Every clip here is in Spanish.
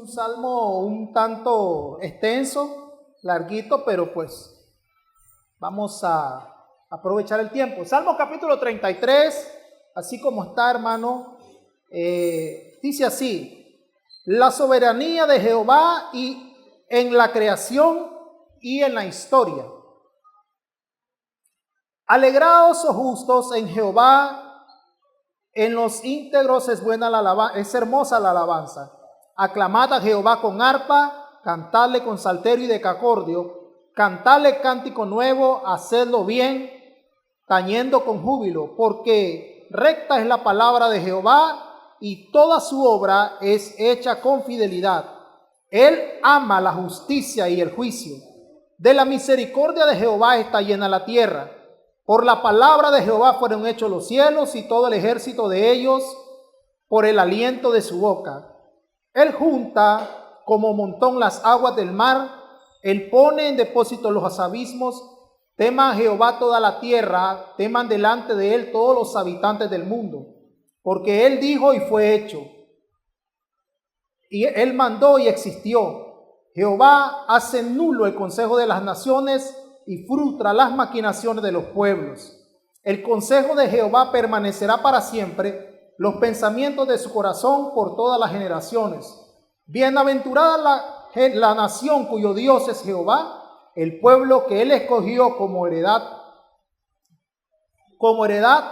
salmo un tanto extenso, larguito, pero pues vamos a aprovechar el tiempo. Salmo capítulo 33, así como está, hermano, dice así: la soberanía de Jehová y en la creación y en la historia. Alegraos, oh justos, en Jehová, en los íntegros es buena la alabanza, es hermosa la alabanza. Aclamad a Jehová con arpa, cantadle con salterio y decacordio, cantadle cántico nuevo, hacedlo bien, tañendo con júbilo, porque recta es la palabra de Jehová y toda su obra es hecha con fidelidad. Él ama la justicia y el juicio. De la misericordia de Jehová está llena la tierra. Por la palabra de Jehová fueron hechos los cielos y todo el ejército de ellos por el aliento de su boca. Él junta como montón las aguas del mar. Él pone en depósito los abismos. Tema a Jehová toda la tierra, teman delante de él todos los habitantes del mundo. Porque él dijo y fue hecho. Y él mandó y existió. Jehová hace nulo el consejo de las naciones y frustra las maquinaciones de los pueblos. El consejo de Jehová permanecerá para siempre, los pensamientos de su corazón por todas las generaciones. Bienaventurada la nación cuyo Dios es Jehová, el pueblo que él escogió como heredad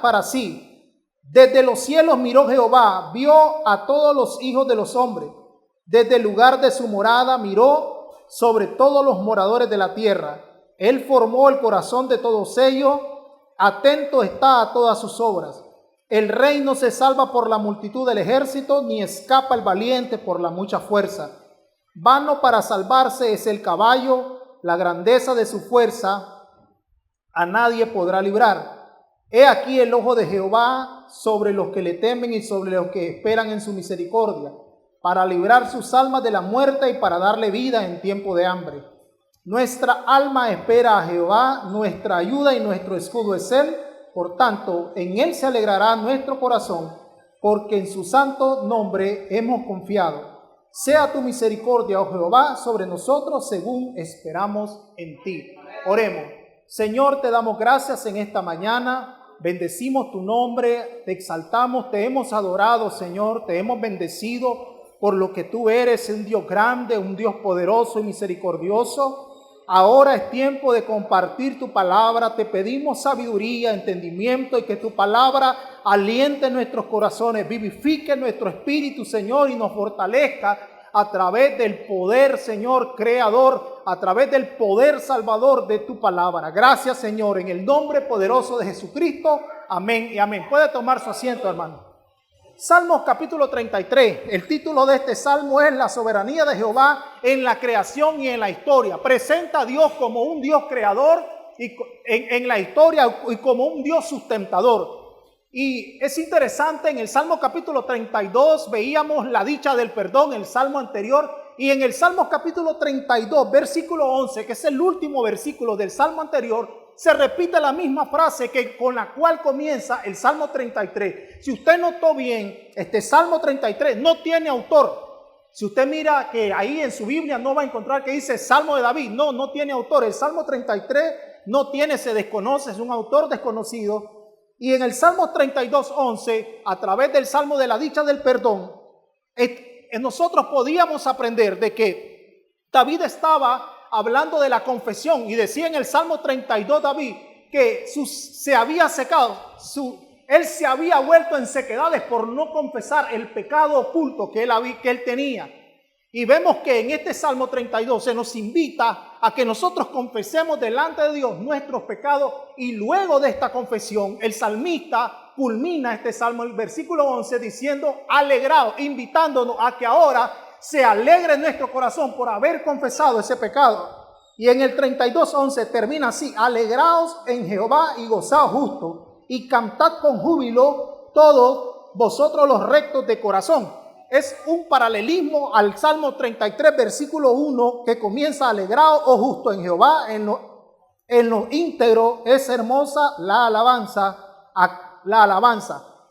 para sí. Desde los cielos miró Jehová, vio a todos los hijos de los hombres. Desde el lugar de su morada miró sobre todos los moradores de la tierra. Él formó el corazón de todos ellos, atento está a todas sus obras. El rey no se salva por la multitud del ejército, ni escapa el valiente por la mucha fuerza. Vano para salvarse es el caballo, la grandeza de su fuerza a nadie podrá librar. He aquí el ojo de Jehová sobre los que le temen y sobre los que esperan en su misericordia, para librar sus almas de la muerte y para darle vida en tiempo de hambre. Nuestra alma espera a Jehová, nuestra ayuda y nuestro escudo es él. Por tanto, en él se alegrará nuestro corazón, porque en su santo nombre hemos confiado. Sea tu misericordia, oh Jehová, sobre nosotros según esperamos en ti. Oremos. Señor, te damos gracias en esta mañana. Bendecimos tu nombre, te exaltamos, te hemos adorado, Señor, te hemos bendecido por lo que tú eres, un Dios grande, un Dios poderoso y misericordioso. Ahora es tiempo de compartir tu palabra. Te pedimos sabiduría, entendimiento y que tu palabra aliente nuestros corazones, vivifique nuestro espíritu, Señor, y nos fortalezca a través del poder, Señor, creador, a través del poder salvador de tu palabra. Gracias, Señor, en el nombre poderoso de Jesucristo. Amén y amén. Puede tomar su asiento, hermano. Salmos capítulo 33, el título de este salmo es La soberanía de Jehová en la creación y en la historia. Presenta a Dios como un Dios creador y en la historia y como un Dios sustentador. Y es interesante, en el Salmo capítulo 32 veíamos la dicha del perdón, el salmo anterior, y en el Salmo capítulo 32, versículo 11, que es el último versículo del salmo anterior, se repite la misma frase que con la cual comienza el Salmo 33. Si usted notó bien, este Salmo 33 no tiene autor. Si usted mira que ahí en su Biblia no va a encontrar que dice Salmo de David. No tiene autor. El Salmo 33 no tiene, se desconoce, es un autor desconocido. Y en el Salmo 32:11, a través del Salmo de la dicha del perdón, nosotros podíamos aprender de que David estaba hablando de la confesión y decía en el Salmo 32 David que se había secado, él se había vuelto en sequedades por no confesar el pecado oculto que él tenía. Y vemos que en este Salmo 32 se nos invita a que nosotros confesemos delante de Dios nuestros pecados, y luego de esta confesión el salmista culmina este salmo, el versículo 11, diciendo alegrado, invitándonos a que ahora se alegre nuestro corazón por haber confesado ese pecado. Y en el 32:11 termina así: alegraos en Jehová y gozaos justo, y cantad con júbilo todos vosotros los rectos de corazón. Es un paralelismo al Salmo 33 versículo 1, que comienza: alegraos, oh justo, en Jehová, en lo íntegro es hermosa la alabanza.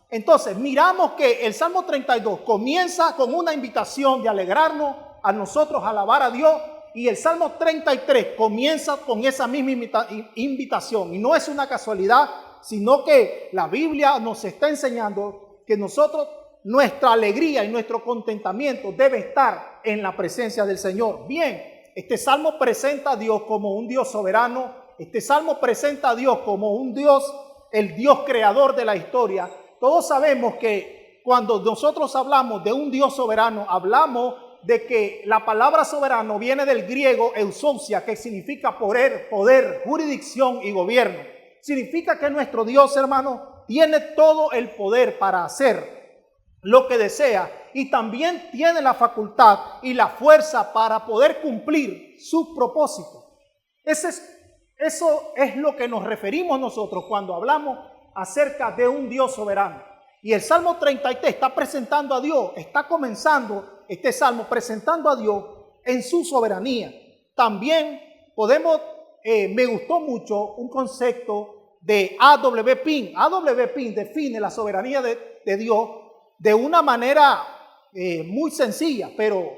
Entonces miramos que el Salmo 32 comienza con una invitación de alegrarnos a nosotros alabar a Dios. Y el Salmo 33 comienza con esa misma invitación. Y no es una casualidad, sino que la Biblia nos está enseñando que nosotros, nuestra alegría y nuestro contentamiento debe estar en la presencia del Señor. Bien, este Salmo presenta a Dios como un Dios soberano. Este Salmo presenta a Dios como un Dios, el Dios creador de la historia. Todos sabemos que cuando nosotros hablamos de un Dios soberano, hablamos de que la palabra soberano viene del griego eusousia, que significa poder, jurisdicción y gobierno. Significa que nuestro Dios, hermano, tiene todo el poder para hacer lo que desea y también tiene la facultad y la fuerza para poder cumplir sus propósitos. Eso es lo que nos referimos nosotros cuando hablamos acerca de un Dios soberano. Y el Salmo 33 está presentando a Dios, está comenzando este Salmo presentando a Dios en su soberanía. También podemos, me gustó mucho un concepto de A.W. Pink. A.W. Pink define la soberanía de Dios de una manera muy sencilla, pero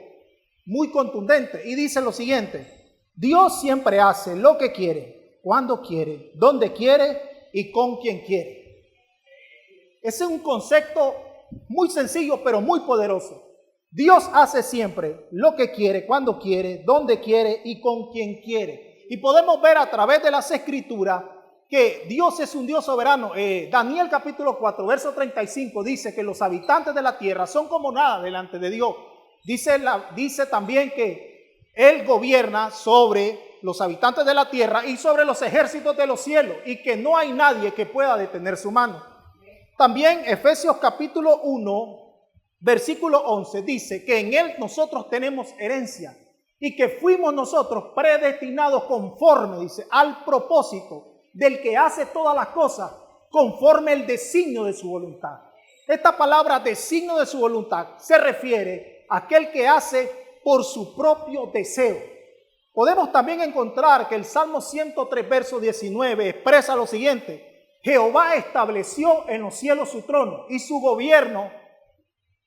muy contundente. Y dice lo siguiente: Dios siempre hace lo que quiere, cuando quiere, donde quiere y con quien quiere. Ese es un concepto muy sencillo, pero muy poderoso. Dios hace siempre lo que quiere, cuando quiere, donde quiere y con quien quiere. Y podemos ver a través de las Escrituras que Dios es un Dios soberano. Daniel capítulo 4, verso 35 dice que los habitantes de la tierra son como nada delante de Dios. Dice también que Él gobierna sobre los habitantes de la tierra y sobre los ejércitos de los cielos, y que no hay nadie que pueda detener su mano. También Efesios capítulo 1, versículo 11 dice que en Él nosotros tenemos herencia y que fuimos nosotros predestinados conforme, dice, al propósito del que hace todas las cosas conforme el designio de su voluntad. Esta palabra designio de su voluntad se refiere a aquel que hace por su propio deseo. Podemos también encontrar que el Salmo 103, verso 19 expresa lo siguiente: Jehová estableció en los cielos su trono y su gobierno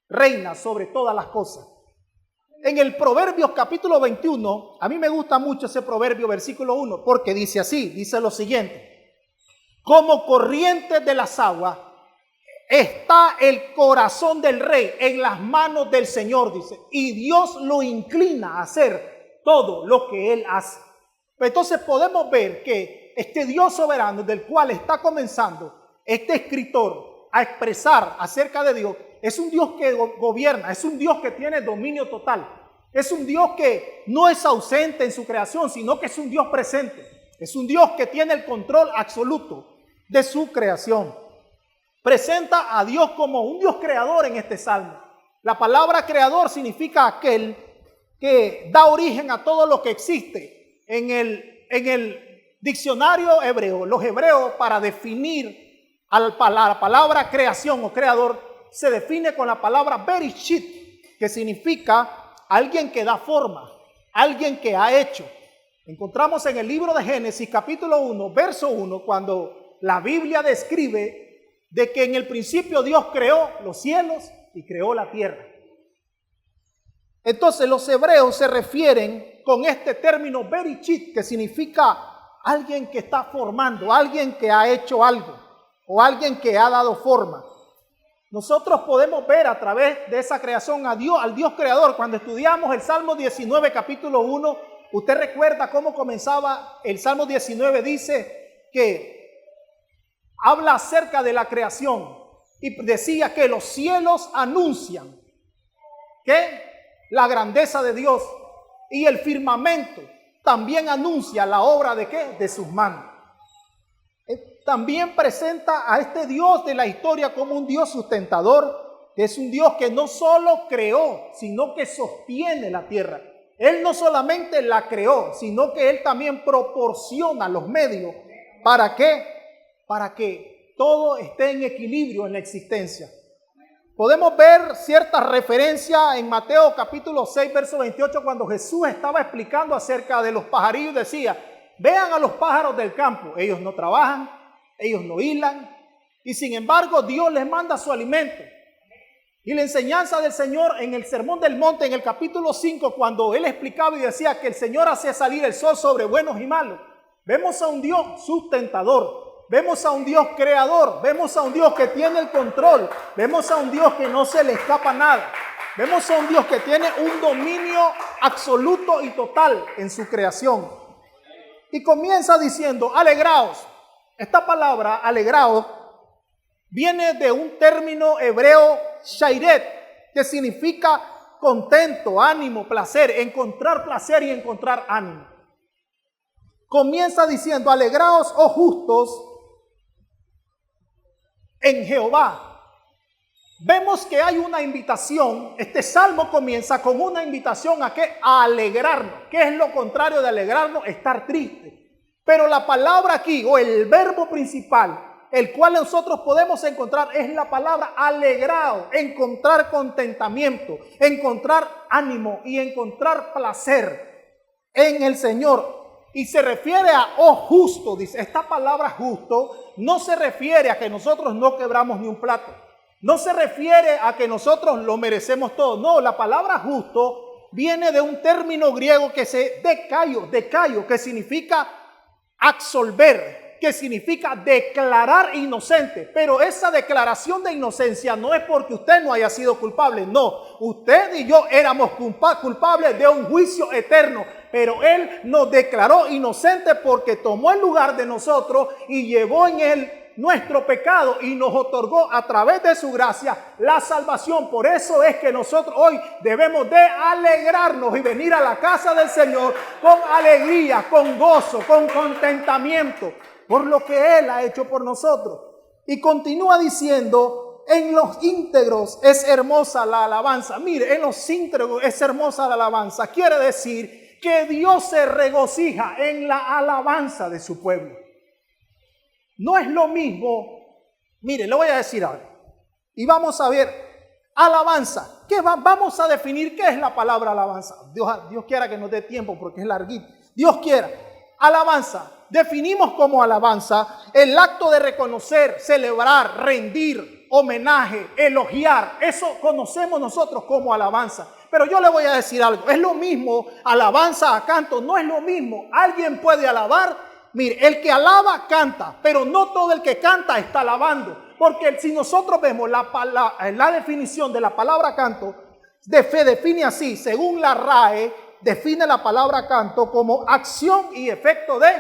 reina sobre todas las cosas. En el Proverbios capítulo 21, a mí me gusta mucho ese proverbio, versículo 1, porque dice así, dice lo siguiente: como corriente de las aguas está el corazón del rey en las manos del Señor, dice, y Dios lo inclina a hacer todo lo que Él hace. Entonces podemos ver que este Dios soberano del cual está comenzando este escritor a expresar acerca de Dios, es un Dios que gobierna, es un Dios que tiene dominio total. Es un Dios que no es ausente en su creación, sino que es un Dios presente. Es un Dios que tiene el control absoluto de su creación. Presenta a Dios como un Dios creador en este salmo. La palabra creador significa aquel que da origen a todo lo que existe. En el diccionario hebreo, los hebreos, para definir a la palabra creación o creador, se define con la palabra bereshit, que significa alguien que da forma, alguien que ha hecho. Encontramos en el libro de Génesis capítulo 1, verso 1, cuando la Biblia describe de que en el principio Dios creó los cielos y creó la tierra. Entonces los hebreos se refieren con este término bereshit, que significa alguien que está formando, alguien que ha hecho algo o alguien que ha dado forma. Nosotros podemos ver a través de esa creación a Dios, al Dios creador. Cuando estudiamos el Salmo 19, capítulo 1, usted recuerda cómo comenzaba el Salmo 19, dice que habla acerca de la creación y decía que los cielos anuncian que la grandeza de Dios y el firmamento también anuncia la obra de ¿qué? De sus manos. También presenta a este Dios de la historia como un Dios sustentador, que es un Dios que no solo creó, sino que sostiene la tierra. Él no solamente la creó, sino que Él también proporciona los medios. ¿Para qué? Para que todo esté en equilibrio en la existencia. Podemos ver cierta referencia en Mateo capítulo 6, verso 28, cuando Jesús estaba explicando acerca de los pajarillos, decía: vean a los pájaros del campo, ellos no trabajan, ellos no hilan, y sin embargo Dios les manda su alimento. Y la enseñanza del Señor en el Sermón del Monte, en el capítulo 5, cuando Él explicaba y decía que el Señor hacía salir el sol sobre buenos y malos, vemos a un Dios sustentador, vemos a un Dios creador, vemos a un Dios que tiene el control, vemos a un Dios que no se le escapa nada, vemos a un Dios que tiene un dominio absoluto y total en su creación. Y comienza diciendo, alegraos. Esta palabra, alegraos, viene de un término hebreo, shairet, que significa contento, ánimo, placer, encontrar placer y encontrar ánimo. Comienza diciendo, alegraos, oh justos, en Jehová. Vemos que hay una invitación. Este salmo comienza con una invitación a ¿qué? A alegrarnos. ¿Qué es lo contrario de alegrarnos? Estar triste. Pero la palabra aquí, o el verbo principal, el cual nosotros podemos encontrar, es la palabra alegrado, encontrar contentamiento, encontrar ánimo y encontrar placer en el Señor. Y se refiere a, oh justo, dice, esta palabra justo no se refiere a que nosotros no quebramos ni un plato. No se refiere a que nosotros lo merecemos todo. No, la palabra justo viene de un término griego que se decayo, que significa absolver, que significa declarar inocente. Pero esa declaración de inocencia no es porque usted no haya sido culpable. No, usted y yo éramos culpables de un juicio eterno. Pero Él nos declaró inocentes porque tomó el lugar de nosotros y llevó en Él nuestro pecado y nos otorgó a través de su gracia la salvación. Por eso es que nosotros hoy debemos de alegrarnos y venir a la casa del Señor con alegría, con gozo, con contentamiento por lo que Él ha hecho por nosotros. Y continúa diciendo, en los íntegros es hermosa la alabanza. Mire, en los íntegros es hermosa la alabanza. Quiere decir que Dios se regocija en la alabanza de su pueblo. No es lo mismo. Mire, le voy a decir algo. Y vamos a ver, alabanza. Vamos a definir qué es la palabra alabanza. Dios quiera que nos dé tiempo porque es larguito. Dios quiera. Alabanza. Definimos como alabanza el acto de reconocer, celebrar, rendir, homenaje, elogiar. Eso conocemos nosotros como alabanza. Pero yo le voy a decir algo. Es lo mismo alabanza a canto. No es lo mismo. Alguien puede alabar. Mire, el que alaba canta, pero no todo el que canta está alabando. Porque si nosotros vemos la definición de la palabra canto, define así, según la RAE, define la palabra canto como acción y efecto de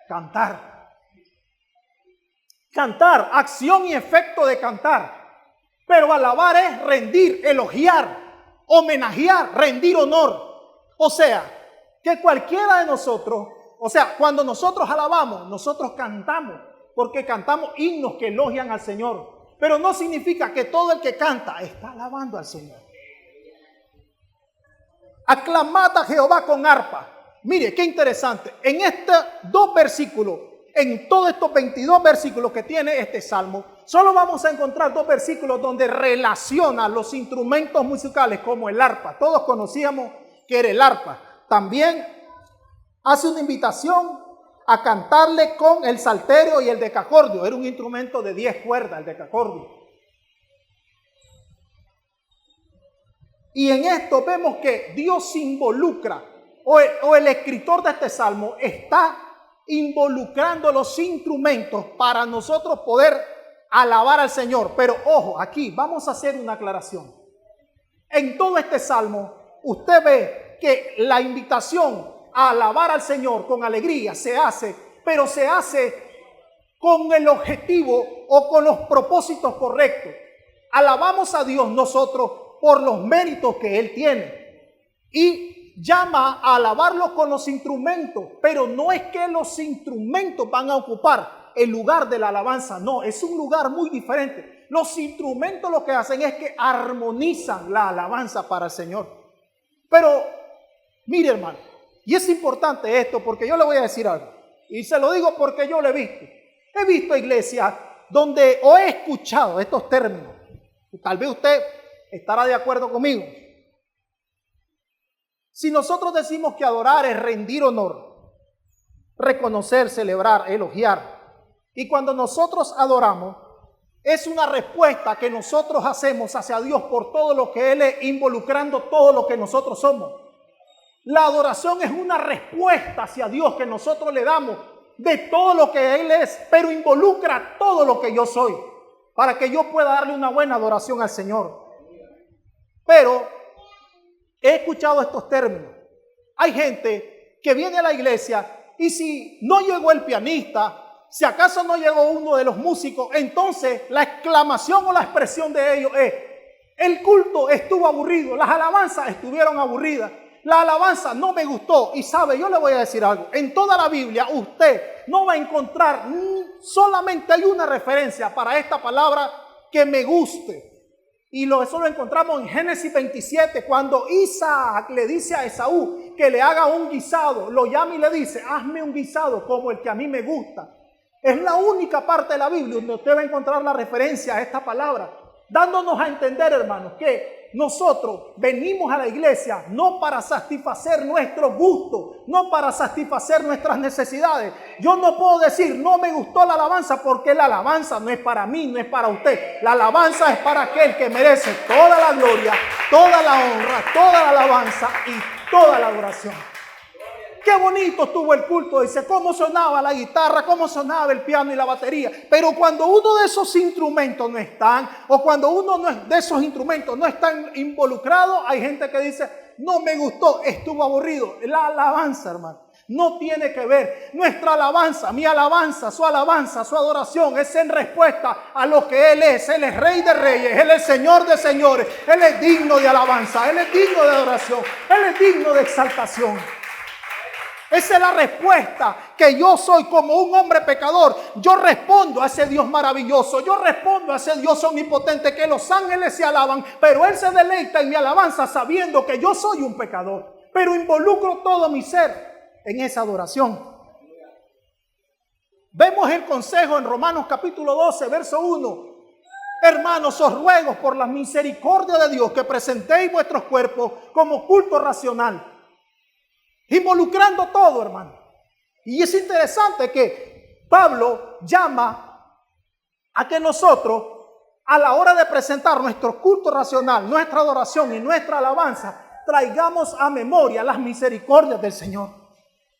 cantar. Cantar, acción y efecto de cantar. Pero alabar es rendir, elogiar, homenajear, rendir honor. O sea, que cualquiera de nosotros, cuando nosotros alabamos, nosotros cantamos, porque cantamos himnos que elogian al Señor. Pero no significa que todo el que canta está alabando al Señor. Aclamad a Jehová con arpa. Mire, qué interesante. En estos 2 versículos, en todos estos 22 versículos que tiene este salmo, solo vamos a encontrar 2 versículos donde relaciona los instrumentos musicales como el arpa. Todos conocíamos que era el arpa. También hace una invitación a cantarle con el salterio y el decacordio. Era un instrumento de 10 cuerdas, el decacordio. Y en esto vemos que Dios se involucra, o el escritor de este salmo está involucrando los instrumentos para nosotros poder alabar al Señor. Pero ojo, aquí vamos a hacer una aclaración. En todo este salmo, usted ve que la invitación a alabar al Señor con alegría se hace, pero se hace con el objetivo o con los propósitos correctos. Alabamos a Dios nosotros por los méritos que Él tiene y llama a alabarlo con los instrumentos, pero no es que los instrumentos van a ocupar el lugar de la alabanza, no, es un lugar muy diferente. Los instrumentos lo que hacen es que armonizan la alabanza para el Señor. Pero mire, hermano, y es importante esto porque yo le voy a decir algo. Y se lo digo porque yo lo he visto. He visto iglesias donde o he escuchado estos términos. Tal vez usted estará de acuerdo conmigo. Si nosotros decimos que adorar es rendir honor, reconocer, celebrar, elogiar. Y cuando nosotros adoramos, es una respuesta que nosotros hacemos hacia Dios por todo lo que Él es, involucrando todo lo que nosotros somos. La adoración es una respuesta hacia Dios que nosotros le damos de todo lo que Él es, pero involucra todo lo que yo soy, para que yo pueda darle una buena adoración al Señor. Pero he escuchado estos términos. Hay gente que viene a la iglesia y si no llegó el pianista, si acaso no llegó uno de los músicos, entonces la exclamación o la expresión de ellos es: el culto estuvo aburrido, las alabanzas estuvieron aburridas, la alabanza no me gustó. Y sabe, yo le voy a decir algo, en toda la Biblia usted no va a encontrar, solamente hay una referencia para esta palabra, que me guste. Y eso lo encontramos en Génesis 27, cuando Isaac le dice a Esaú que le haga un guisado, lo llama y le dice: hazme un guisado como el que a mí me gusta. Es la única parte de la Biblia donde usted va a encontrar la referencia a esta palabra, dándonos a entender, hermanos, que nosotros venimos a la iglesia no para satisfacer nuestros gustos, no para satisfacer nuestras necesidades. Yo no puedo decir: no me gustó la alabanza, porque la alabanza no es para mí, no es para usted. La alabanza es para aquel que merece toda la gloria, toda la honra, toda la alabanza y toda la adoración. Qué bonito estuvo el culto, dice, cómo sonaba la guitarra, cómo sonaba el piano y la batería. Pero cuando uno de esos instrumentos no están, o cuando uno de esos instrumentos no están involucrados, hay gente que dice: no me gustó, estuvo aburrido. La alabanza, hermano, no tiene que ver. Nuestra alabanza, mi alabanza, su adoración es en respuesta a lo que Él es. Él es Rey de Reyes, Él es Señor de Señores. Él es digno de alabanza, Él es digno de adoración, Él es digno de exaltación. Esa es la respuesta que yo soy como un hombre pecador. Yo respondo a ese Dios maravilloso. Yo respondo a ese Dios omnipotente que los ángeles se alaban, pero Él se deleita en mi alabanza sabiendo que yo soy un pecador. Pero involucro todo mi ser en esa adoración. Vemos el consejo en Romanos capítulo 12, verso 1. Hermanos, os ruego por la misericordia de Dios que presentéis vuestros cuerpos como culto racional. Involucrando todo, hermano. Y es interesante que Pablo llama a que nosotros, a la hora de presentar nuestro culto racional, nuestra adoración y nuestra alabanza, traigamos a memoria las misericordias del Señor.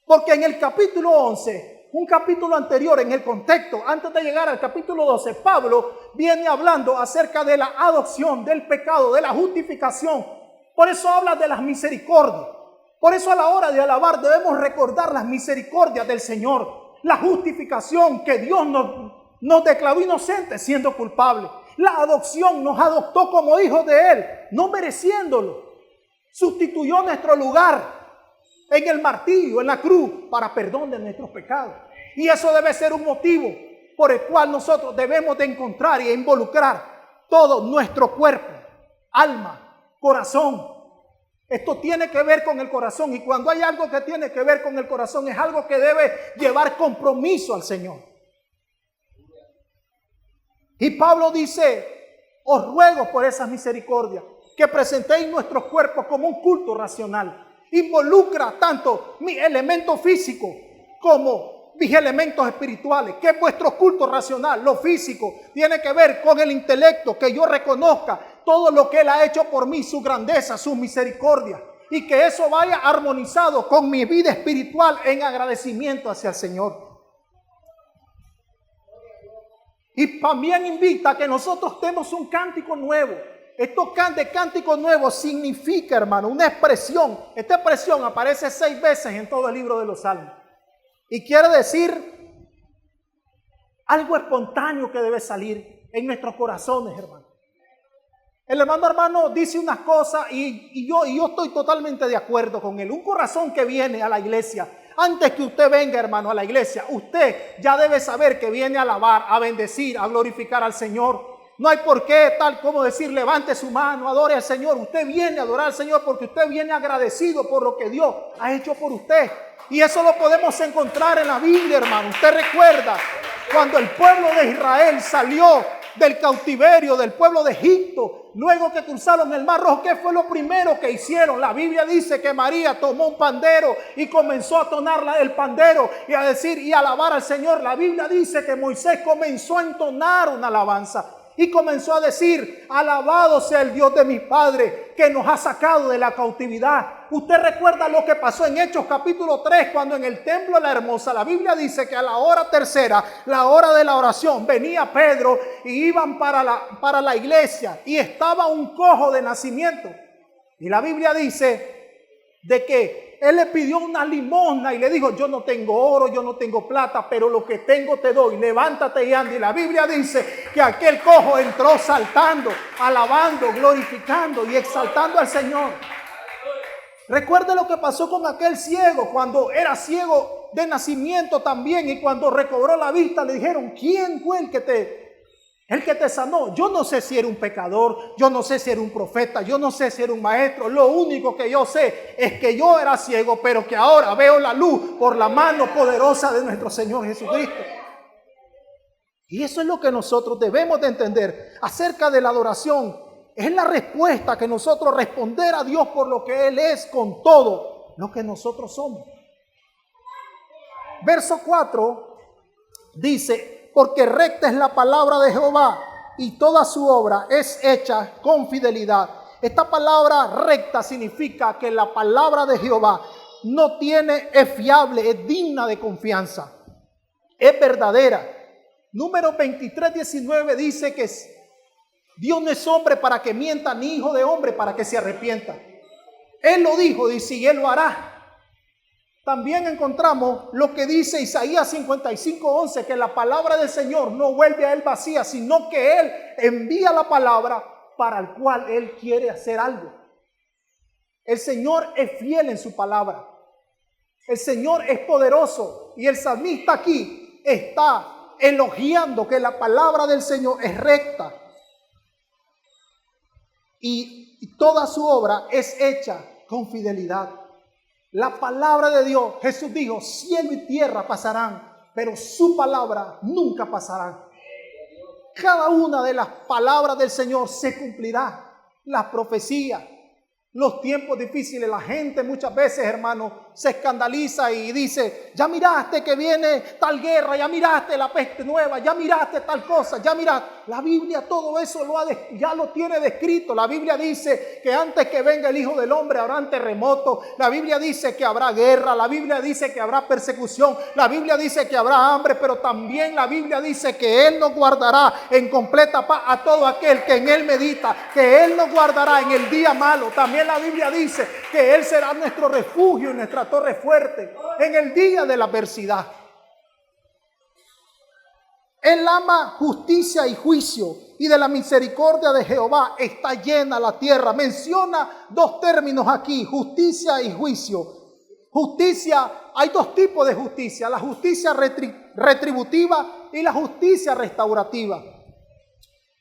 Porque en el capítulo 11, un capítulo anterior, en el contexto, antes de llegar al capítulo 12, Pablo viene hablando acerca de la adopción, del pecado, de la justificación. Por eso habla de las misericordias. Por eso a la hora de alabar debemos recordar las misericordias del Señor, la justificación que Dios nos declaró inocentes siendo culpables. La adopción, nos adoptó como hijos de Él, no mereciéndolo. Sustituyó nuestro lugar en el martirio, en la cruz, para perdón de nuestros pecados. Y eso debe ser un motivo por el cual nosotros debemos de encontrar y involucrar todo nuestro cuerpo, alma, corazón. Esto tiene que ver con el corazón, y cuando hay algo que tiene que ver con el corazón es algo que debe llevar compromiso al Señor. Y Pablo dice: os ruego por esas misericordias que presentéis nuestros cuerpos como un culto racional. Involucra tanto mi elemento físico como mis elementos espirituales. ¿Qué es vuestro culto racional? Lo físico tiene que ver con el intelecto, que yo reconozca todo lo que Él ha hecho por mí, su grandeza, su misericordia, y que eso vaya armonizado con mi vida espiritual en agradecimiento hacia el Señor. Y también invita a que nosotros demos un cántico nuevo. Esto de cántico nuevo significa, hermano, una expresión. Esta expresión aparece 6 veces en todo el libro de los Salmos. Y quiere decir algo espontáneo que debe salir en nuestros corazones, hermano. El hermano dice unas cosas y yo estoy totalmente de acuerdo con él. Un corazón que viene a la iglesia, antes que usted venga, hermano, a la iglesia, usted ya debe saber que viene a alabar, a bendecir, a glorificar al Señor. No hay por qué, tal como decir, levante su mano, adore al Señor. Usted viene a adorar al Señor porque usted viene agradecido por lo que Dios ha hecho por usted. Y eso lo podemos encontrar en la Biblia, hermano. Usted recuerda cuando el pueblo de Israel salió del cautiverio, del pueblo de Egipto, Luego que cruzaron el Mar Rojo, ¿qué fue lo primero que hicieron? La Biblia dice que María tomó un pandero y comenzó a tonar el pandero y a decir y alabar al Señor. La Biblia dice que Moisés comenzó a entonar una alabanza y comenzó a decir: alabado sea el Dios de mis padres, que nos ha sacado de la cautividad. Usted recuerda lo que pasó en Hechos capítulo 3, cuando en el templo de la Hermosa, la Biblia dice que a la hora tercera, la hora de la oración, venía Pedro y iban para la iglesia y estaba un cojo de nacimiento. Y la Biblia dice de que él le pidió una limosna y le dijo: yo no tengo oro, yo no tengo plata, pero lo que tengo te doy, levántate y anda. Y la Biblia dice que aquel cojo entró saltando, alabando, glorificando y exaltando al Señor. Recuerde lo que pasó con aquel ciego cuando era ciego de nacimiento también, y cuando recobró la vista le dijeron: ¿quién fue el que te sanó? Yo no sé si era un pecador, yo no sé si era un profeta, yo no sé si era un maestro. Lo único que yo sé es que yo era ciego, pero que ahora veo la luz por la mano poderosa de nuestro Señor Jesucristo. Y eso es lo que nosotros debemos de entender acerca de la adoración. Es la respuesta que nosotros responder a Dios por lo que Él es con todo lo que nosotros somos. Verso 4 dice: porque recta es la palabra de Jehová y toda su obra es hecha con fidelidad. Esta palabra recta significa que la palabra de Jehová es fiable, es digna de confianza, es verdadera. Número 23:19 dice que Dios no es hombre para que mienta, ni hijo de hombre para que se arrepienta. Él lo dijo, dice, y Él lo hará. También encontramos lo que dice Isaías 55:11, que la palabra del Señor no vuelve a Él vacía, sino que Él envía la palabra para el cual Él quiere hacer algo. El Señor es fiel en su palabra. El Señor es poderoso. Y el salmista aquí está elogiando que la palabra del Señor es recta. Y toda su obra es hecha con fidelidad. La palabra de Dios, Jesús dijo: cielo y tierra pasarán, pero su palabra nunca pasará. Cada una de las palabras del Señor se cumplirá. Las profecías, los tiempos difíciles. La gente muchas veces, hermano, se escandaliza y dice: ya miraste que viene tal guerra, ya miraste la peste nueva, ya miraste tal cosa, ya miraste. La Biblia todo eso ya lo tiene descrito. La Biblia dice que antes que venga el Hijo del Hombre habrá terremotos. La Biblia dice que habrá guerra. La Biblia dice que habrá persecución. La Biblia dice que habrá hambre, pero también la Biblia dice que Él nos guardará en completa paz a todo aquel que en Él medita, que Él nos guardará en el día malo. También la Biblia dice que Él será nuestro refugio y nuestra torre fuerte en el día de la adversidad. Él ama justicia y juicio, y de la misericordia de Jehová está llena la tierra. Menciona dos términos aquí: justicia y juicio. Justicia, hay dos tipos de justicia: la justicia retributiva y la justicia restaurativa.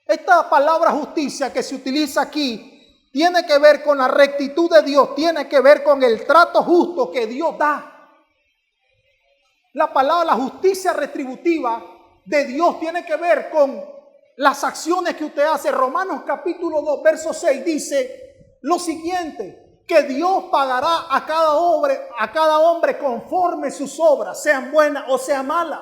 Esta palabra justicia que se utiliza aquí tiene que ver con la rectitud de Dios, tiene que ver con el trato justo que Dios da. La justicia retributiva de Dios tiene que ver con las acciones que usted hace. Romanos capítulo 2, verso 6 dice lo siguiente: que Dios pagará a cada hombre conforme sus obras, sean buenas o sean malas.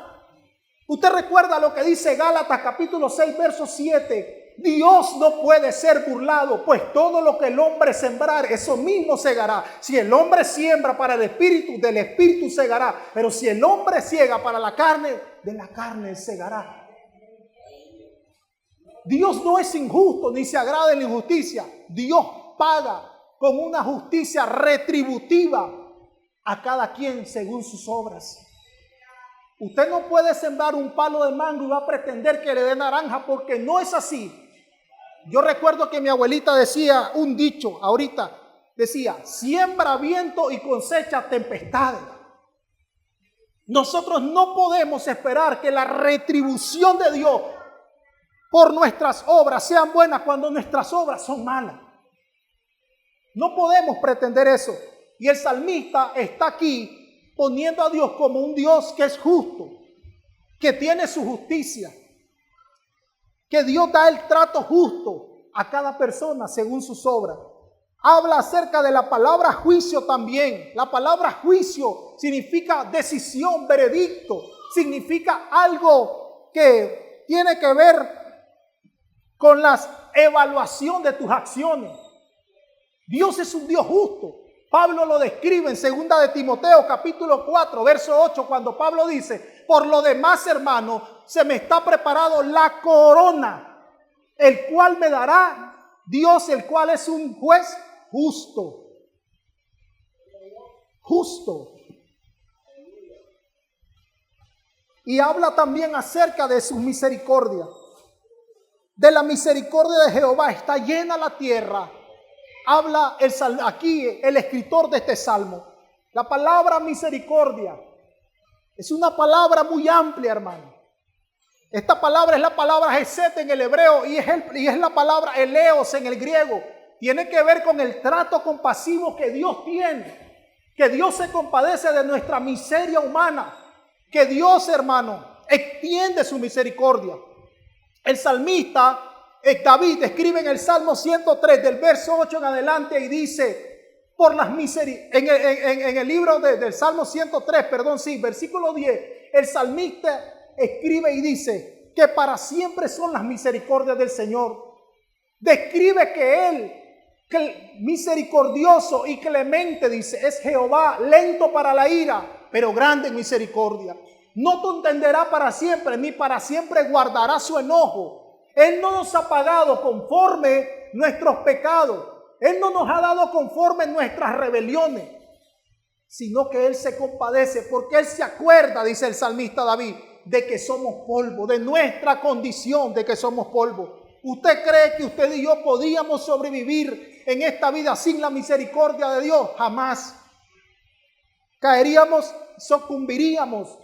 Usted recuerda lo que dice Gálatas capítulo 6, verso 7: Dios no puede ser burlado, pues todo lo que el hombre sembrar, eso mismo segará. Si el hombre siembra para el espíritu, del espíritu segará. Pero si el hombre ciega para la carne, de la carne segará. Dios no es injusto ni se agrada en la injusticia. Dios paga con una justicia retributiva a cada quien según sus obras. Usted no puede sembrar un palo de mango y va a pretender que le dé naranja, porque no es así. Yo recuerdo que mi abuelita decía un dicho ahorita, decía: siembra viento y cosecha tempestades. Nosotros no podemos esperar que la retribución de Dios por nuestras obras sean buenas cuando nuestras obras son malas. No podemos pretender eso. Y el salmista está aquí poniendo a Dios como un Dios que es justo, que tiene su justicia, que Dios da el trato justo a cada persona según sus obras. Habla acerca de la palabra juicio también. La palabra juicio significa decisión, veredicto. Significa algo que tiene que ver con la evaluación de tus acciones. Dios es un Dios justo. Pablo lo describe en 2 de Timoteo capítulo 4, verso 8, cuando Pablo dice: por lo demás, hermano, se me está preparado la corona, el cual me dará Dios, el cual es un juez justo. Justo. Y habla también acerca de su misericordia. De la misericordia de Jehová está llena la tierra. Habla aquí el escritor de este salmo. La palabra misericordia es una palabra muy amplia, hermano. Esta palabra es la palabra Hesed en el hebreo y es la palabra eleos en el griego. Tiene que ver con el trato compasivo que Dios tiene. Que Dios se compadece de nuestra miseria humana. Que Dios, hermano, extiende su misericordia. El salmista David escribe en el Salmo 103 del verso 8 en adelante y dice: por las en el libro del Salmo 103, versículo 10, el salmista escribe y dice que para siempre son las misericordias del Señor. Describe que Él, misericordioso y clemente, dice, es Jehová, lento para la ira, pero grande en misericordia. No contenderá para siempre, ni para siempre guardará su enojo. Él no nos ha pagado conforme nuestros pecados. Él no nos ha dado conforme nuestras rebeliones, sino que Él se compadece porque Él se acuerda, dice el salmista David, de que somos polvo, de nuestra condición de que somos polvo. ¿Usted cree que usted y yo podíamos sobrevivir en esta vida sin la misericordia de Dios? Jamás. Caeríamos, sucumbiríamos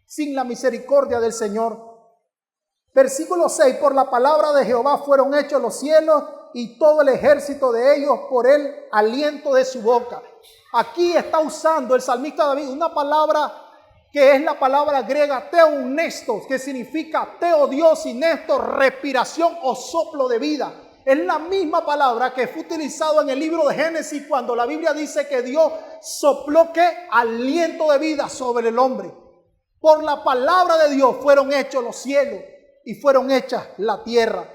sin la misericordia del Señor. Versículo 6, por la palabra de Jehová fueron hechos los cielos y todo el ejército de ellos por el aliento de su boca. Aquí está usando el salmista David una palabra que es la palabra griega teonestos, que significa teo Dios y nestor, respiración o soplo de vida. Es la misma palabra que fue utilizado en el libro de Génesis cuando la Biblia dice que Dios sopló ¿qué? Aliento de vida sobre el hombre. Por la palabra de Dios fueron hechos los cielos y fueron hechas la tierra.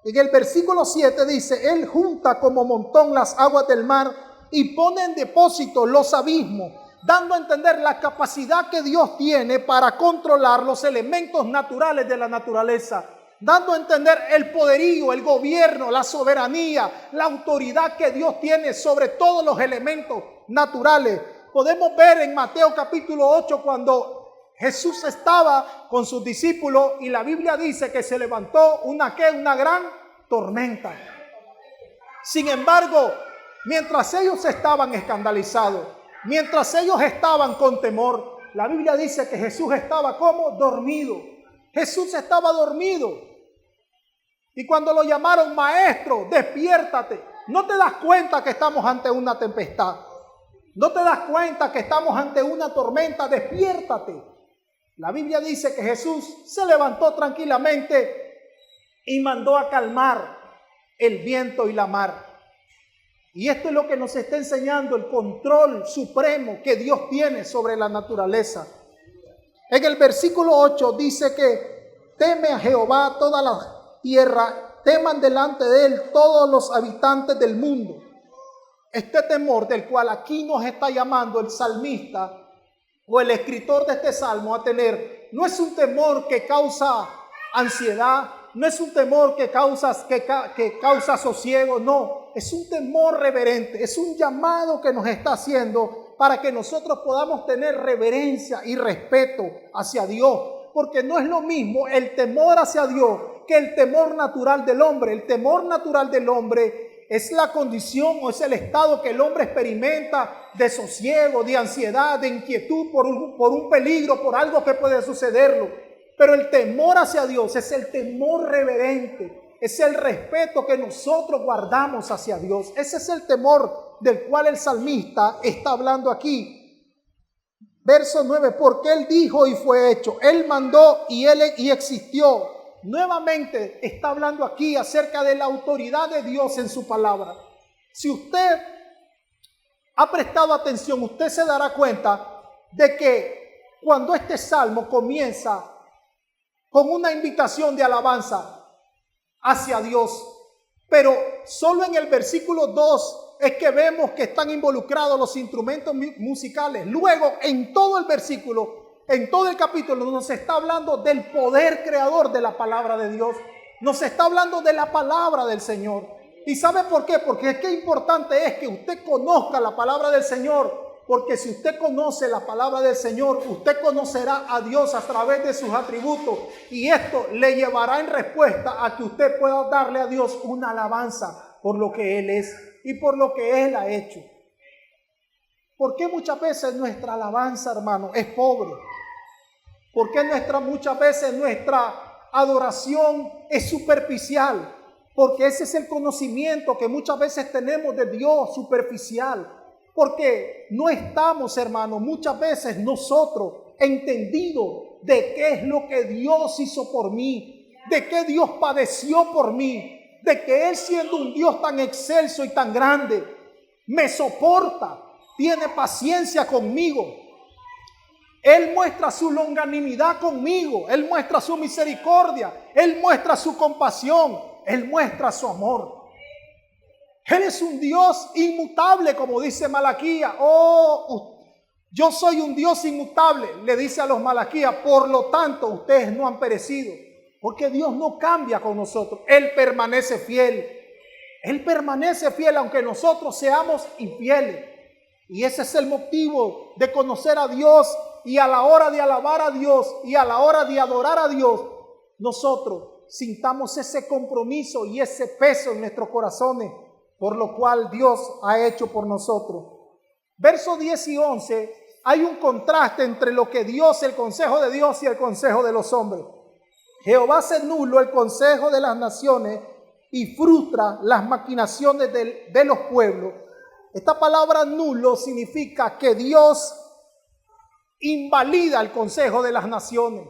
En el versículo 7 dice: Él junta como montón las aguas del mar y pone en depósito los abismos, dando a entender la capacidad que Dios tiene para controlar los elementos naturales de la naturaleza, dando a entender el poderío, el gobierno, la soberanía, la autoridad que Dios tiene sobre todos los elementos naturales. Podemos ver en Mateo capítulo 8 cuando Jesús estaba con sus discípulos y la Biblia dice que se levantó una gran tormenta. Sin embargo, mientras ellos estaban escandalizados, mientras ellos estaban con temor, la Biblia dice que Jesús estaba como dormido. Jesús estaba dormido. Y cuando lo llamaron: maestro, despiértate. ¿No te das cuenta que estamos ante una tempestad? ¿No te das cuenta que estamos ante una tormenta? Despiértate. La Biblia dice que Jesús se levantó tranquilamente y mandó a calmar el viento y la mar. Y esto es lo que nos está enseñando el control supremo que Dios tiene sobre la naturaleza. En el versículo 8 dice que teme a Jehová toda la tierra, teman delante de Él todos los habitantes del mundo. Este temor del cual aquí nos está llamando el salmista o el escritor de este salmo a tener, no es un temor que causa ansiedad, no es un temor que causa sosiego, no, es un temor reverente, es un llamado que nos está haciendo para que nosotros podamos tener reverencia y respeto hacia Dios, porque no es lo mismo el temor hacia Dios que el temor natural del hombre. El temor natural del hombre es la condición o es el estado que el hombre experimenta de sosiego, de ansiedad, de inquietud por un peligro, por algo que puede sucederlo. Pero el temor hacia Dios es el temor reverente, es el respeto que nosotros guardamos hacia Dios. Ese es el temor del cual el salmista está hablando aquí. Verso 9, porque Él dijo y fue hecho, Él mandó y existió. nuevamente está hablando aquí acerca de la autoridad de Dios en su palabra. Si usted ha prestado atención, usted se dará cuenta de que cuando este salmo comienza con una invitación de alabanza hacia Dios, pero solo en el versículo 2 es que vemos que están involucrados los instrumentos musicales. Luego, en todo el versículo, en todo el capítulo, nos está hablando del poder creador de la palabra de Dios. Nos está hablando de la palabra del Señor. ¿Y sabe por qué? Porque es que importante es que usted conozca la palabra del Señor. Porque si usted conoce la palabra del Señor, usted conocerá a Dios a través de sus atributos. Y esto le llevará en respuesta a que usted pueda darle a Dios una alabanza por lo que Él es y por lo que Él ha hecho. ¿Por qué muchas veces nuestra alabanza, hermano, es pobre? ¿Por qué muchas veces nuestra adoración es superficial? Porque ese es el conocimiento que muchas veces tenemos de Dios, superficial. Porque no estamos, hermano, muchas veces nosotros entendidos de qué es lo que Dios hizo por mí, de qué Dios padeció por mí, de que Él, siendo un Dios tan excelso y tan grande, me soporta, tiene paciencia conmigo. Él muestra su longanimidad conmigo, Él muestra su misericordia, Él muestra su compasión, Él muestra su amor. Él es un Dios inmutable, como dice Malaquías. Yo soy un Dios inmutable, le dice a los Malaquías. Por lo tanto, ustedes no han perecido. Porque Dios no cambia con nosotros. Él permanece fiel. Él permanece fiel aunque nosotros seamos infieles. Y ese es el motivo de conocer a Dios. Y a la hora de alabar a Dios y a la hora de adorar a Dios, nosotros sintamos ese compromiso y ese peso en nuestros corazones, por lo cual Dios ha hecho por nosotros. Versos 10 y 11, hay un contraste entre lo que Dios, el consejo de Dios y el consejo de los hombres. Jehová hace nulo el consejo de las naciones y frustra las maquinaciones de los pueblos. Esta palabra nulo significa que Dios invalida el consejo de las naciones.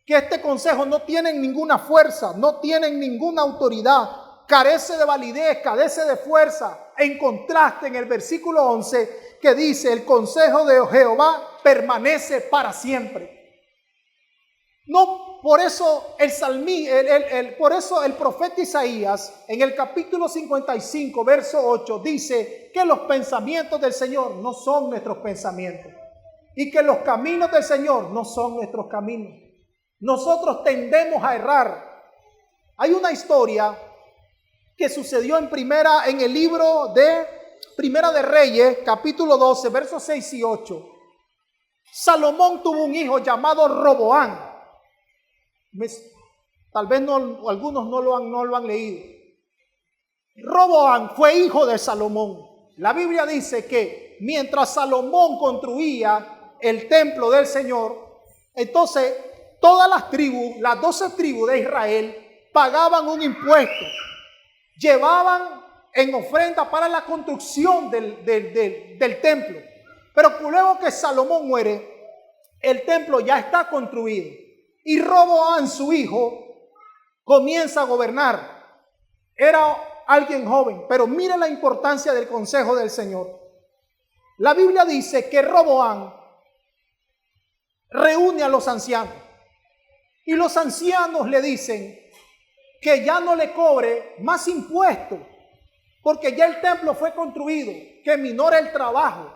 Que este consejo no tiene ninguna fuerza, no tiene ninguna autoridad, carece de validez, carece de fuerza. En contraste, en el versículo 11, que dice: el consejo de Jehová permanece para siempre. No, por eso por eso el profeta Isaías, en el capítulo 55, verso 8, dice que los pensamientos del Señor no son nuestros pensamientos y que los caminos del Señor no son nuestros caminos. Nosotros tendemos a errar. Hay una historia que sucedió en el libro de Primera de Reyes, capítulo 12, versos 6 y 8. Salomón tuvo un hijo llamado Roboán. Tal vez algunos no lo han leído. Roboán fue hijo de Salomón. La Biblia dice que mientras Salomón construía el templo del Señor, entonces todas las tribus, las 12 tribus de Israel, pagaban un impuesto. Llevaban en ofrenda para la construcción del templo. Pero luego que Salomón muere, el templo ya está construido. Y Roboán, su hijo, comienza a gobernar. Era alguien joven, pero mire la importancia del consejo del Señor. La Biblia dice que Roboán reúne a los ancianos. Y los ancianos le dicen que ya no le cobre más impuestos, porque ya el templo fue construido, que minore el trabajo.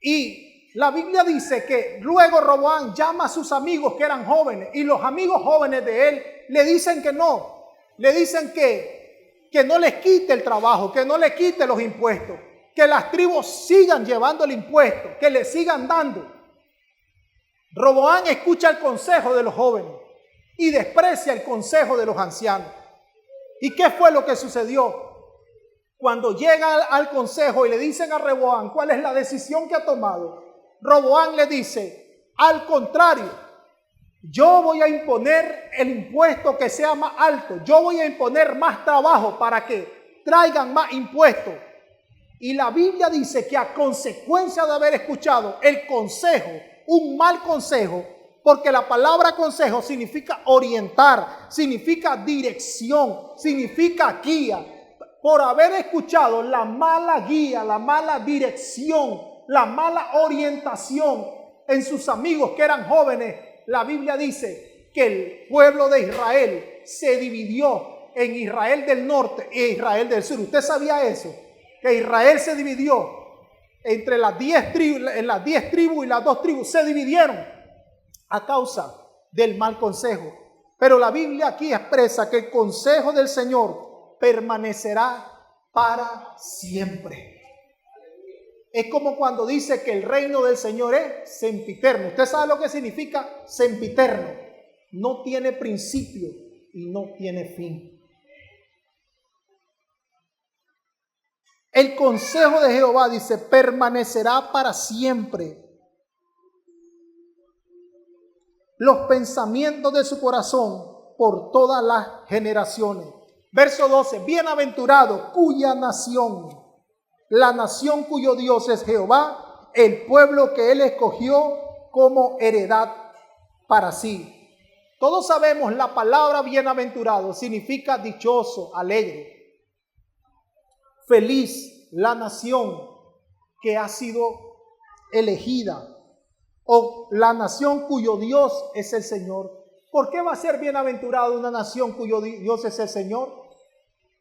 Y la Biblia dice que luego Roboán llama a sus amigos que eran jóvenes, y los amigos jóvenes de él le dicen que no, le dicen que no les quite el trabajo, que no les quite los impuestos, que las tribus sigan llevando el impuesto, que le sigan dando. Roboán escucha el consejo de los jóvenes y desprecia el consejo de los ancianos. ¿Y qué fue lo que sucedió? Cuando llega al consejo y le dicen a Roboán cuál es la decisión que ha tomado, Roboán le dice: al contrario, yo voy a imponer el impuesto que sea más alto, yo voy a imponer más trabajo para que traigan más impuestos. Y la Biblia dice que a consecuencia de haber escuchado el consejo, un mal consejo, Porque la palabra consejo significa orientar, significa dirección, significa guía. Por haber escuchado la mala guía, la mala dirección, la mala orientación en sus amigos que eran jóvenes, la Biblia dice que el pueblo de Israel se dividió en Israel del norte e Israel del sur. ¿Usted sabía eso? Que Israel se dividió entre las 10 tribus, en las 10 tribus y las 2 tribus se dividieron a causa del mal consejo. Pero la Biblia aquí expresa que el consejo del Señor permanecerá para siempre. Es como cuando dice que el reino del Señor es sempiterno. ¿Usted sabe lo que significa sempiterno? No tiene principio y no tiene fin. El consejo de Jehová, dice, permanecerá para siempre. Los pensamientos de su corazón por todas las generaciones. Verso 12, bienaventurado cuya nación, la nación cuyo Dios es Jehová, el pueblo que él escogió como heredad para sí. Todos sabemos la palabra bienaventurado significa dichoso, alegre. Feliz la nación que ha sido elegida, o la nación cuyo Dios es el Señor. ¿Por qué va a ser bienaventurado una nación cuyo Dios es el Señor?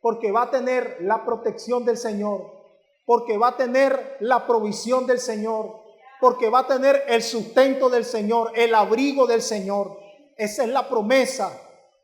Porque va a tener la protección del Señor, porque va a tener la provisión del Señor, porque va a tener el sustento del Señor, el abrigo del Señor. Esa es la promesa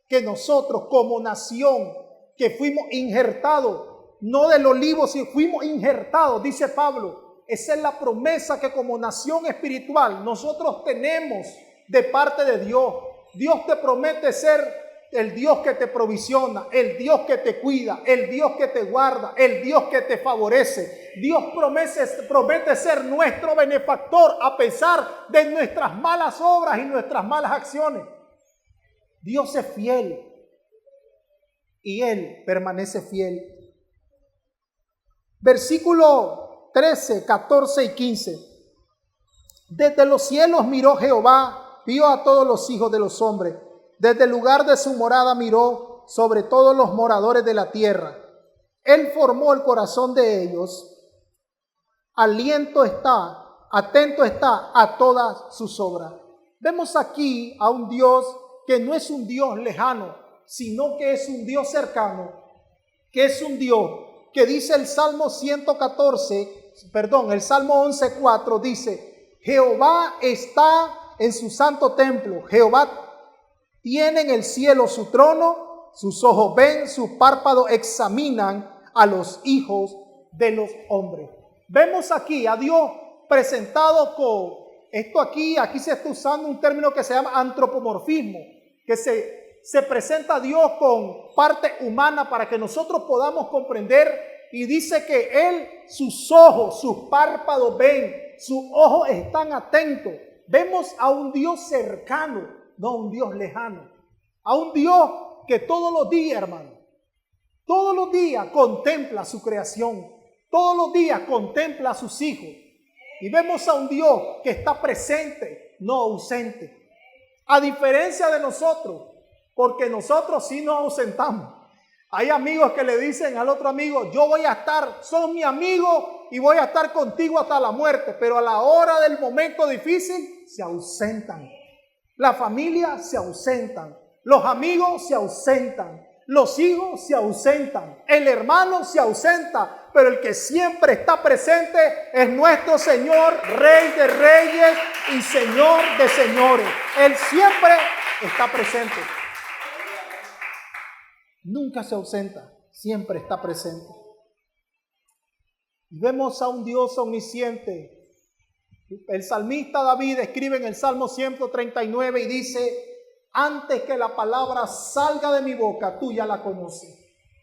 que nosotros como nación que fuimos injertados, no del olivo, sino fuimos injertados, dice Pablo. Esa es la promesa que como nación espiritual nosotros tenemos de parte de Dios. Dios te promete ser el Dios que te provisiona, el Dios que te cuida, el Dios que te guarda, el Dios que te favorece. Dios promete ser nuestro benefactor a pesar de nuestras malas obras y nuestras malas acciones. Dios es fiel y Él permanece fiel. Versículo 13, 14 y 15. Desde los cielos miró Jehová, vio a todos los hijos de los hombres. Desde el lugar de su morada miró sobre todos los moradores de la tierra. Él formó el corazón de ellos. Atento está a todas sus obras. Vemos aquí a un Dios que no es un Dios lejano, sino que es un Dios cercano, que es un Dios que dice el Salmo 11:4 dice, Jehová está en su santo templo, Jehová tiene en el cielo su trono, sus ojos ven, sus párpados examinan a los hijos de los hombres. Vemos aquí a Dios presentado con esto aquí se está usando un término que se llama antropomorfismo, que se presenta a Dios con parte humana para que nosotros podamos comprender, y dice que Él, sus ojos, sus párpados ven, sus ojos están atentos. Vemos a un Dios cercano, no a un Dios lejano, a un Dios que todos los días, hermano, todos los días contempla su creación, todos los días contempla a sus hijos. Y vemos a un Dios que está presente, no ausente. A diferencia de nosotros, porque nosotros sí nos ausentamos. Hay amigos que le dicen al otro amigo, yo voy a estar, sos mi amigo y voy a estar contigo hasta la muerte. Pero a la hora del momento difícil se ausentan. La familia se ausentan. Los amigos se ausentan. Los hijos se ausentan, el hermano se ausenta, pero el que siempre está presente es nuestro Señor, Rey de Reyes y Señor de Señores. Él siempre está presente. Nunca se ausenta, siempre está presente. Y vemos a un Dios omnisciente. El salmista David escribe en el Salmo 139 y dice, antes que la palabra salga de mi boca, tú ya la conoces.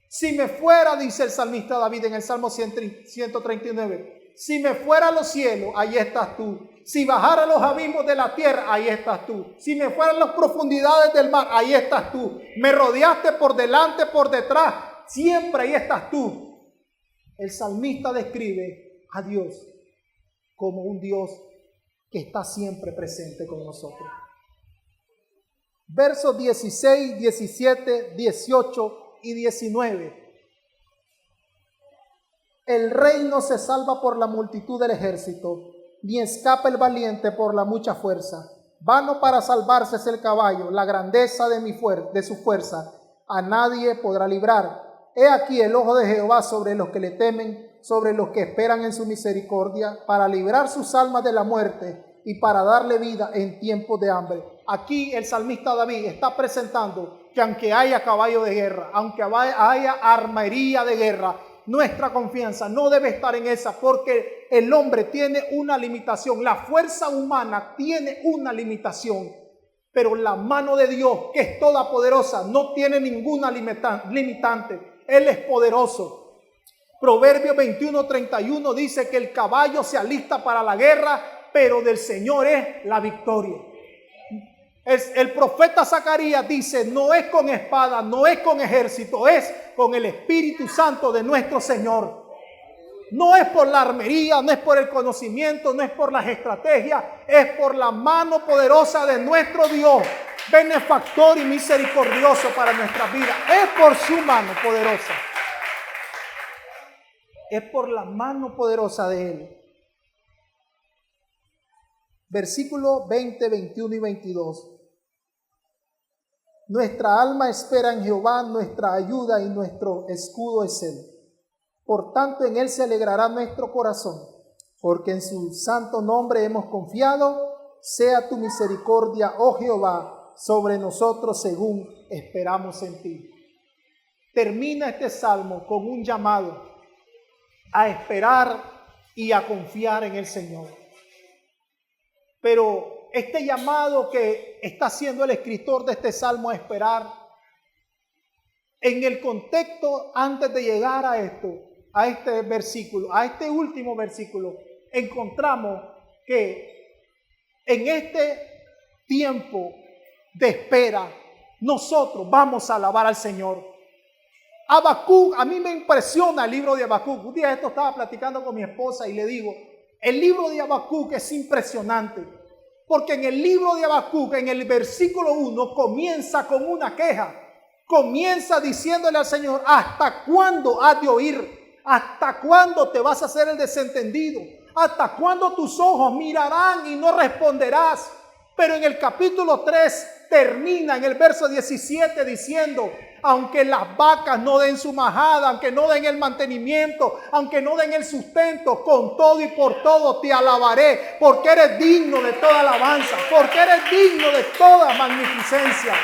Si me fuera, dice el salmista David en el Salmo 139, si me fuera a los cielos, ahí estás tú. Si bajara a los abismos de la tierra, ahí estás tú. Si me fuera a las profundidades del mar, ahí estás tú. Me rodeaste por delante, por detrás, siempre ahí estás tú. El salmista describe a Dios como un Dios que está siempre presente con nosotros. versos 16, 17, 18 y 19. El rey no se salva por la multitud del ejército, ni escapa el valiente por la mucha fuerza. Vano para salvarse es el caballo, la grandeza de su fuerza a nadie podrá librar. He aquí el ojo de Jehová sobre los que le temen, sobre los que esperan en su misericordia, para librar sus almas de la muerte y para darle vida en tiempos de hambre. Aquí el salmista David está presentando que aunque haya caballo de guerra, aunque haya armería de guerra, nuestra confianza no debe estar en esa, porque el hombre tiene una limitación. La fuerza humana tiene una limitación, pero la mano de Dios, que es toda poderosa, no tiene ninguna limitante. Él es poderoso. Proverbios 21:31 dice que el caballo se alista para la guerra, pero del Señor es la victoria. El profeta Zacarías dice, no es con espada, no es con ejército, es con el Espíritu Santo de nuestro Señor. No es por la armería, no es por el conocimiento, no es por las estrategias, es por la mano poderosa de nuestro Dios, benefactor y misericordioso para nuestras vidas. Es por su mano poderosa. Es por la mano poderosa de Él. Versículo 20, 21 y 22. Nuestra alma espera en Jehová, nuestra ayuda y nuestro escudo es Él. Por tanto, en Él se alegrará nuestro corazón, porque en su santo nombre hemos confiado. Sea tu misericordia, oh Jehová, sobre nosotros según esperamos en ti. Termina este salmo con un llamado a esperar y a confiar en el Señor. Pero este llamado que está haciendo el escritor de este salmo a esperar, en el contexto antes de llegar a este versículo, a este último versículo, encontramos que en este tiempo de espera nosotros vamos a alabar al Señor. Habacuc, a mí me impresiona el libro de Habacuc. Un día estaba platicando con mi esposa y le digo, el libro de Habacuc es impresionante, porque en el libro de Habacuc, en el versículo 1, comienza con una queja. Comienza diciéndole al Señor, ¿hasta cuándo has de oír? ¿Hasta cuándo te vas a hacer el desentendido? ¿Hasta cuándo tus ojos mirarán y no responderás? Pero en el capítulo 3 termina en el verso 17 diciendo, aunque las vacas no den su majada, aunque no den el mantenimiento, aunque no den el sustento, con todo y por todo te alabaré, porque eres digno de toda alabanza, porque eres digno de toda magnificencia.